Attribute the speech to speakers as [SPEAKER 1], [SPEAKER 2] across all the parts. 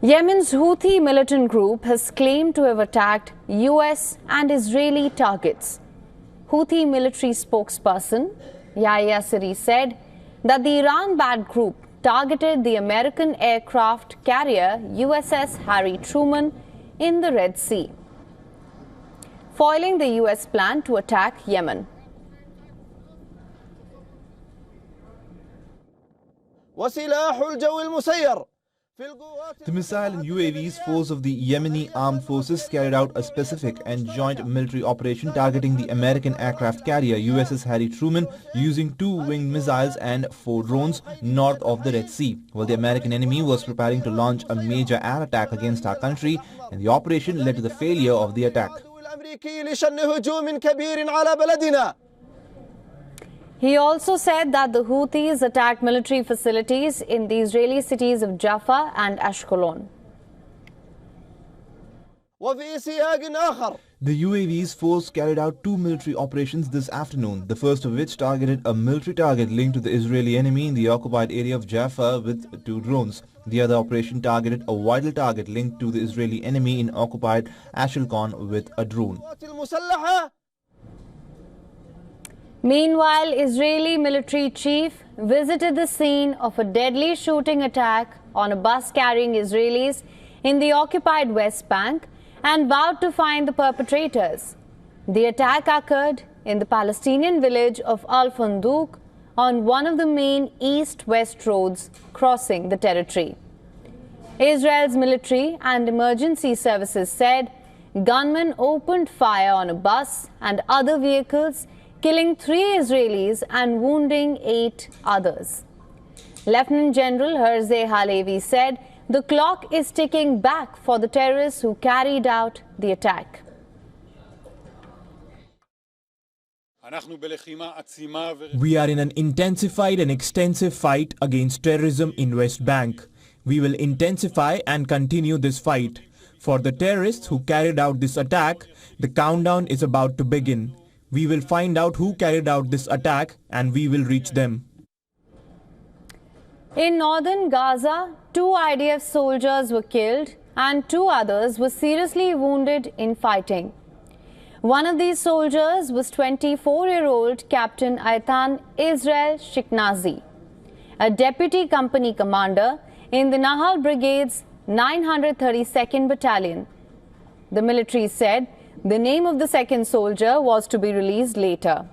[SPEAKER 1] Yemen's Houthi militant group has claimed to have attacked US and Israeli targets. Houthi military spokesperson Yahya Sarea said that the Iran-backed group targeted the American aircraft carrier USS Harry Truman in the Red Sea, foiling the US plan to attack Yemen.
[SPEAKER 2] The missile and UAVs force of the Yemeni armed forces carried out a specific and joint military operation targeting the American aircraft carrier USS Harry Truman using 2 winged missiles and 4 drones north of the Red Sea, while the American enemy was preparing to launch a major air attack against our country, and the operation led to the failure of the attack.
[SPEAKER 1] He also said that the Houthis attacked military facilities in the Israeli cities of Jaffa and Ashkelon.
[SPEAKER 2] The UAV's force carried out 2 military operations this afternoon, the first of which targeted a military target linked to the Israeli enemy in the occupied area of Jaffa with 2 drones. The other operation targeted a vital target linked to the Israeli enemy in occupied Ashkelon with a drone.
[SPEAKER 1] Meanwhile, Israeli military chief visited the scene of a deadly shooting attack on a bus carrying Israelis in the occupied West Bank and vowed to find the perpetrators. The attack occurred in the Palestinian village of Al-Funduq on one of the main east-west roads crossing the territory. Israel's military and emergency services said gunmen opened fire on a bus and other vehicles, killing 3 Israelis and wounding 8 others. Lieutenant General Herzi Halevi said the clock is ticking back for the terrorists who carried out the attack.
[SPEAKER 3] We are in an intensified and extensive fight against terrorism in West Bank. We will intensify and continue this fight. For the terrorists who carried out this attack, the countdown is about to begin. We will find out who carried out this attack and we will reach them.
[SPEAKER 1] In northern Gaza, 2 IDF soldiers were killed and 2 others were seriously wounded in fighting. One of these soldiers was 24-year-old Captain Aytan Israel Shiknazi, a deputy company commander in the Nahal Brigade's 932nd Battalion. The military said the name of the second soldier was to be released later.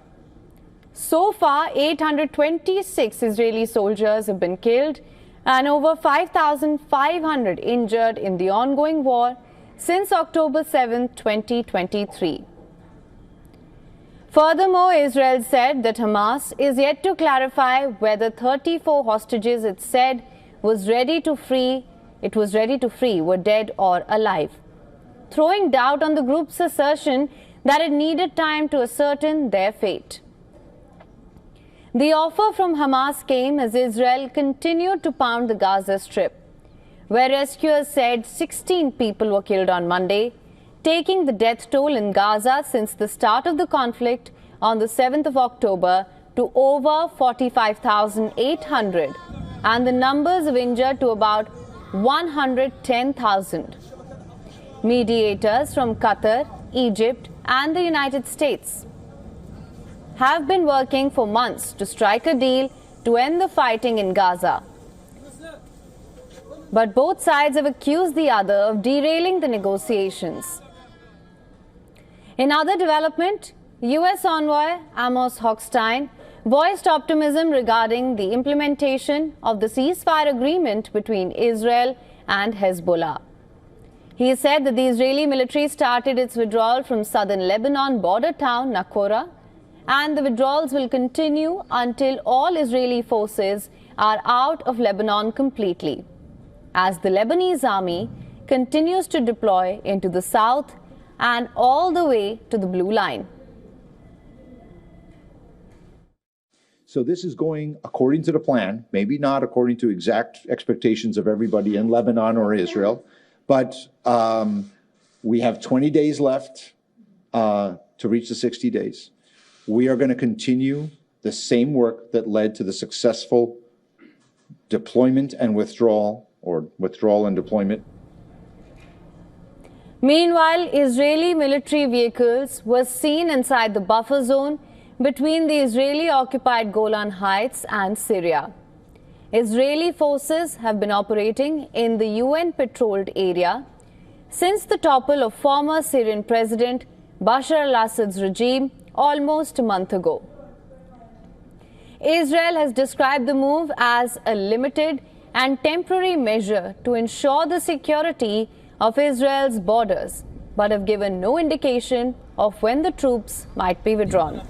[SPEAKER 1] So far, 826 Israeli soldiers have been killed and over 5,500 injured in the ongoing war since October 7, 2023. Furthermore, Israel said that Hamas is yet to clarify whether 34 hostages it said was ready to free were dead or alive, throwing doubt on the group's assertion that it needed time to ascertain their fate. The offer from Hamas came as Israel continued to pound the Gaza Strip, where rescuers said 16 people were killed on Monday, taking the death toll in Gaza since the start of the conflict on the 7th of October to over 45,800 and the numbers of injured to about 110,000. Mediators from Qatar, Egypt and the United States have been working for months to strike a deal to end the fighting in Gaza. But both sides have accused the other of derailing the negotiations. In other development, US envoy Amos Hochstein voiced optimism regarding the implementation of the ceasefire agreement between Israel and Hezbollah. He said that the Israeli military started its withdrawal from southern Lebanon border town Nakora, and the withdrawals will continue until all Israeli forces are out of Lebanon completely, as the Lebanese army continues to deploy into the south and all the way to the Blue Line.
[SPEAKER 4] So this is going according to the plan, maybe not according to exact expectations of everybody in Lebanon or Israel, but we have 20 days left to reach the 60 days. We are going to continue the same work that led to the successful deployment and withdrawal, or withdrawal and deployment
[SPEAKER 1] Meanwhile, Israeli military vehicles were seen inside the buffer zone between the Israeli-occupied Golan Heights and Syria. Israeli forces have been operating in the UN-patrolled area since the topple of former Syrian President Bashar al-Assad's regime almost a month ago. Israel has described the move as a limited and temporary measure to ensure the security of Israel's borders, but have given no indication of when the troops might be withdrawn.